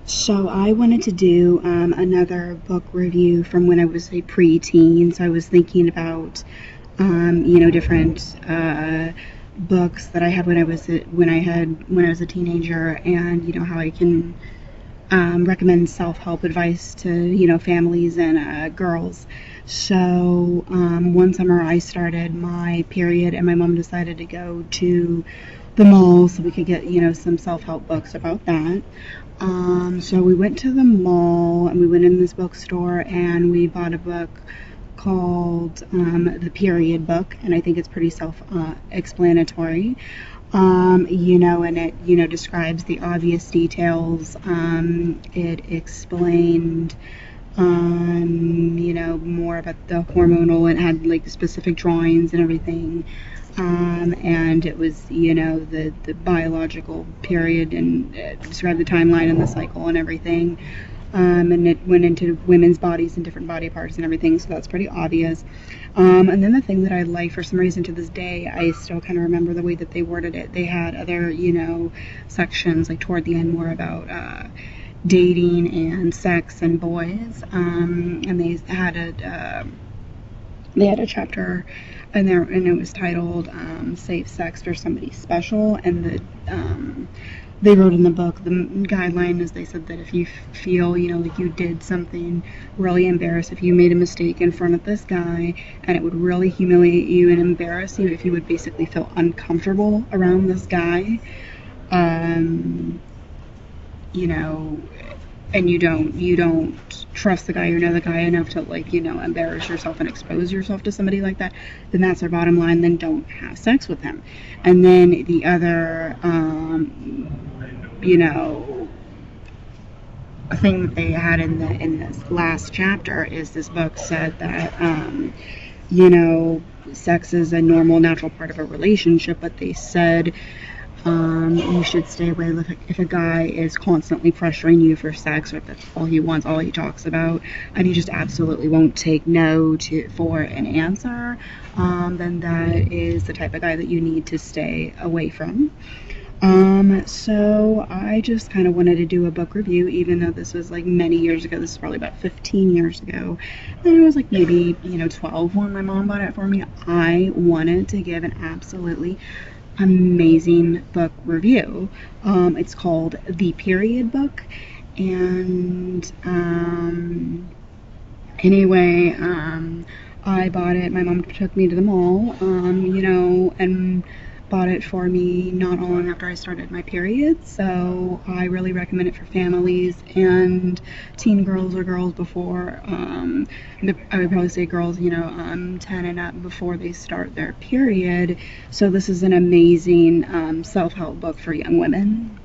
So I wanted to do another book review from when I was a preteen. So I was thinking about, different books that I had when I was a teenager, and how I can recommend self-help advice to families and girls. So one summer I started my period, and my mom decided to go to the mall so we could get some self-help books about that. So we went to the mall and we went in this bookstore and we bought a book called The Period Book, and I think it's pretty self-explanatory. And it, describes the obvious details. It explained, more about the hormonal. It had like specific drawings and everything. And it was, the biological period, and it described the timeline and the cycle and everything. And it went into women's bodies and different body parts and everything, so that's pretty obvious. And then the thing that I like, for some reason to this day, I still kind of remember the way that they worded it. They had other, sections, like toward the end, more about dating and sex and boys. And they had a chapter in there, and it was titled "Safe Sex for Somebody Special." And they wrote in the book, the guideline is, they said that if you feel, like you did something really embarrassed, if you made a mistake in front of this guy, and it would really humiliate you and embarrass you, if you would basically feel uncomfortable around this guy, you know, and you don't trust the guy or know the guy enough to, like, embarrass yourself and expose yourself to somebody like that, then that's our bottom line. Then don't have sex with him. And then the other thing that they had in this last chapter is, this book said that sex is a normal, natural part of a relationship, but they said you should stay away if a guy is constantly pressuring you for sex, or if that's all he wants, all he talks about, and he just absolutely won't take no for an answer. Then that is the type of guy that you need to stay away from. So I just kind of wanted to do a book review, even though this was like many years ago. This is probably about 15 years ago. And it was like maybe, 12 when my mom bought it for me. I wanted to give an absolutely amazing book review. It's called The Period Book. And anyway, I bought it. My mom took me to the mall, and bought it for me not long after I started my period. So I really recommend it for families and teen girls, or girls before, I would probably say girls, 10 and up, before they start their period. So this is an amazing self-help book for young women.